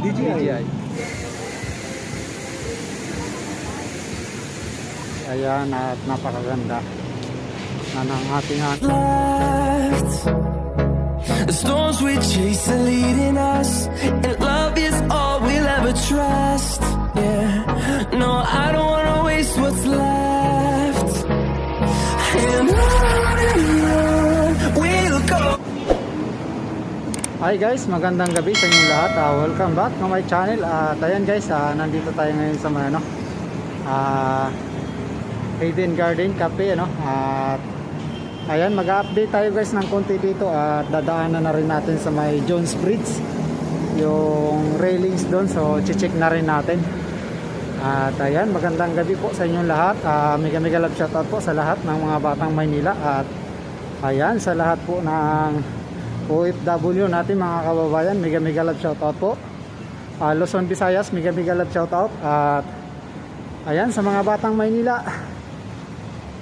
DJI. Ayan, at napakaganda na ng ating left. The storms we chase are leading us, and love is all we'll ever trust. Yeah, no, I don't wanna waste what's left. And on we'll go. Hi guys, magandang gabi sa inyong lahat. Welcome back to my channel. At ayan guys, nandito tayo ngayon sa may Eden Garden Cafe, At ayan, mag-update tayo guys ng konti dito at dadaanan na rin natin sa may Jones Bridge yung railings doon, so check na rin natin. At ayan, magandang gabi po sa inyong lahat. Mega love shoutout po sa lahat ng mga batang Maynila, at ayan, sa lahat po ng OFW natin mga kababayan, mega love shoutout po. Luzon, Visayas, mega love shoutout. At ayan, sa mga batang Maynila,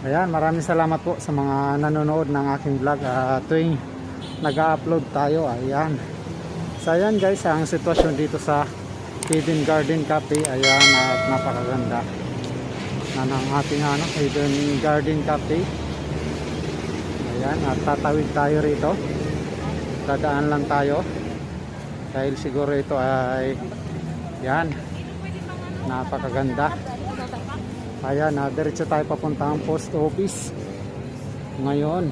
ayan, maraming salamat po sa mga nanonood ng aking vlog tuwing nag-upload tayo. Ayan. So ayan guys, ang sitwasyon dito sa Eden Garden Cafe. Ayan, at napakaganda na ng ating Eden Garden Cafe. Ayan, at tatawid tayo rito. Dadaan lang tayo dahil siguro ito ay yan, napakaganda. Ayan, diretso tayo papuntang post office ngayon.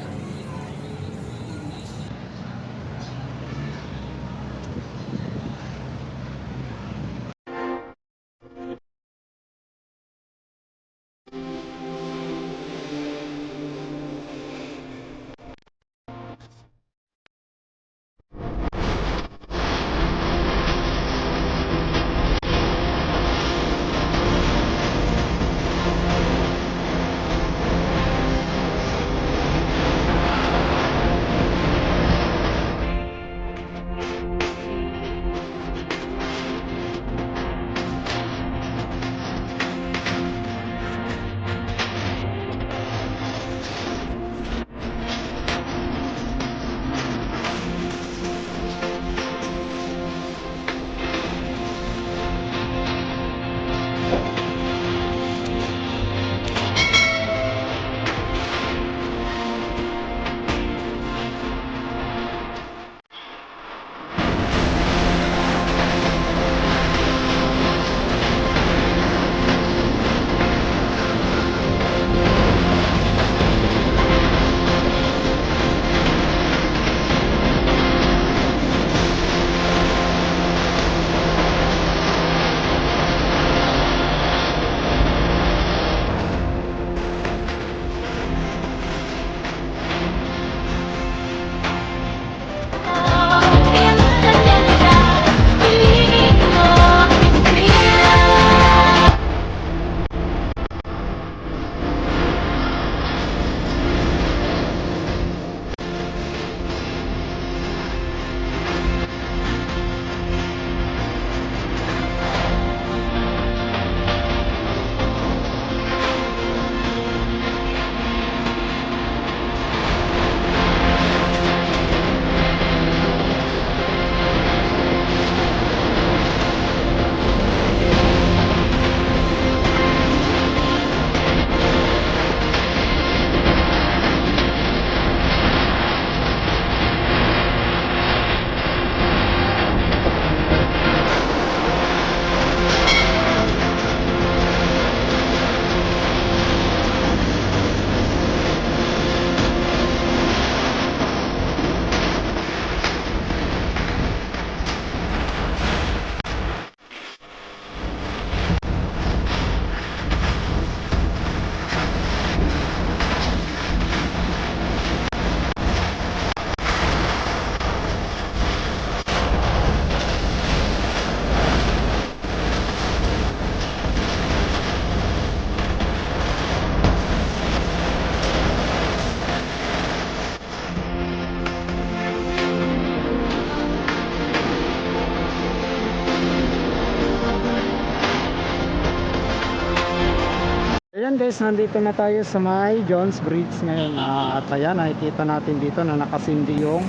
Ayan guys, nandito na tayo sa may Jones Bridge ngayon. At ayan, nakikita natin dito na nakasindi yung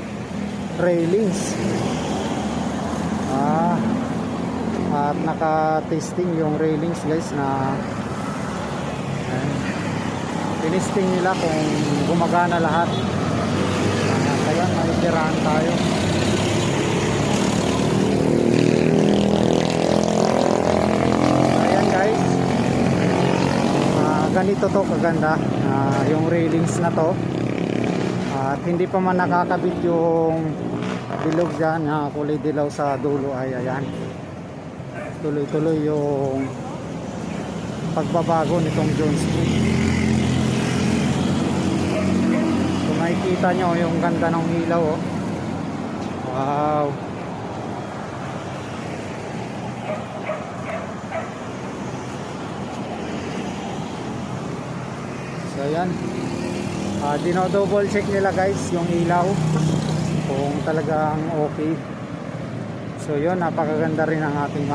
railings. At naka-testing yung railings guys na tinisting nila kung gumagana lahat. Kaya maitirahan tayo. Ayan guys, ganito to kaganda yung railings na to. At hindi pa man nakakabit yung bilog dyan, kulay dilaw sa dulo ay ayan. Tuloy-tuloy yung pagbabago nitong Jones Bridge. Kung makikita nyo yung ganda ng ilaw, oh. Wow. So ayan, dino-double check nila guys yung ilaw kung talagang okay. So yun, napakaganda rin ang ating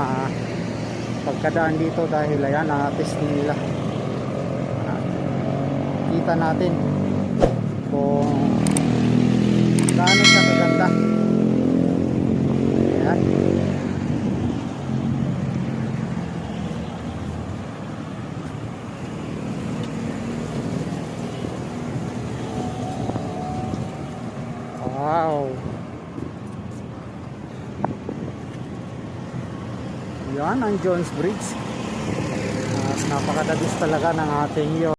pagkadaan dito dahil ayan, testing nila. Kita natin kung gaano siya kaganda. Ayan. Wow. Yan ang Jones Bridge. Napakadagis talaga ng ating yun.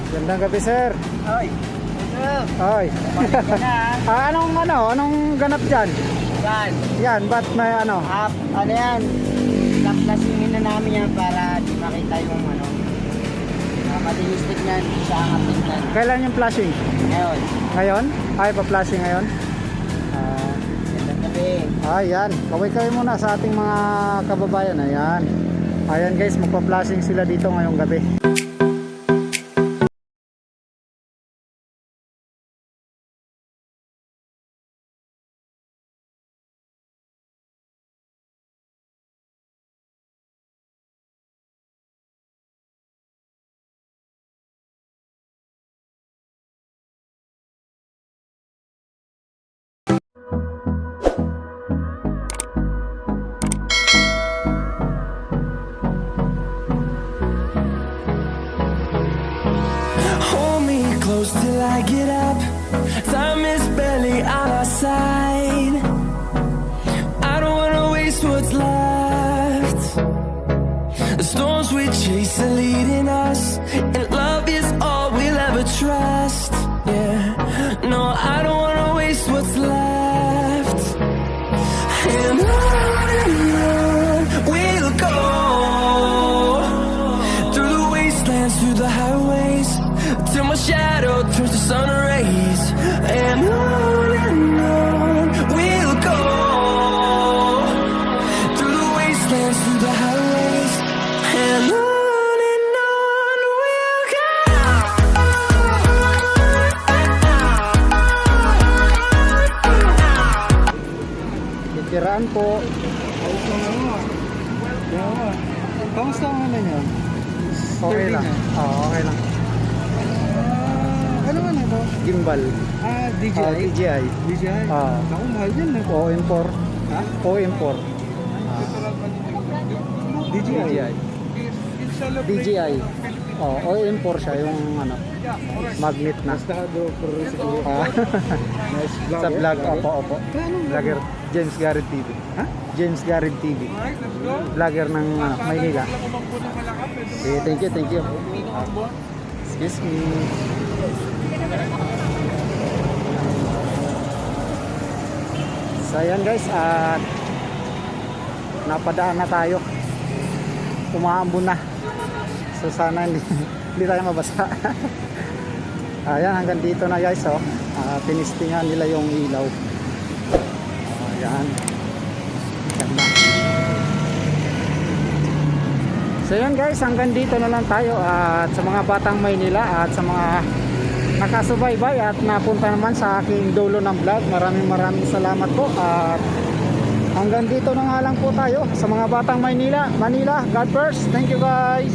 Gandang gabi sir. Oy. Ay. Anong ganap dyan? Saan? Yan, ba't may ano? Ano yan? Laplasingin na namin yan para di makita yung ano. Malinis tignan, di siya angat tignan. Kailan yung flashing? Ngayon. Ngayon? Ay, pa-flashing ngayon? Gandang gabi. Ayan, kaway-kaway muna sa ating mga kababayan. Ayan. Ayan guys, magpa-flashing sila dito ngayong gabi. Hold me close till I get up. Time is barely on our side. I don't wanna waste what's left. The storms we chase are leading us, and love is all we'll ever trust. Yeah, no, I don't wanna waste what's left. And on we'll go, through the wastelands, through the highways, till my shadow turns to sun rays. And on we'll go, through the wastelands, through the highways, and on we'll go. Titiraan po. Kamusta ang ano nyo? Okay lang. Oo, okay lang. Ano man ito? Gimbal. DJI? DJI. DJI? Ako, mahal yan. OM4. Ha? OM4. DJI. DJI. OM4 siya yung ano, magnet na. Sa vlog, opo. Vlogger, James Garrett TV. Ha? James Garrett TV. Vlogger ng Maynila. Okay, thank you. Excuse me. So So ayan guys, at napadaan na tayo. Umaambon na. So sana hindi, hindi tayo mabasa. Ayan, hanggang dito na guys, oh. Tinistingan nila yung ilaw. Ayan. Ganda. So yan guys, hanggang dito na lang tayo. At sa mga batang Maynila at sa mga nakasubaybay at napunta naman sa aking dulo ng vlog, maraming salamat po. At hanggang dito na nga lang po tayo sa mga batang Manila. God first. Thank you guys.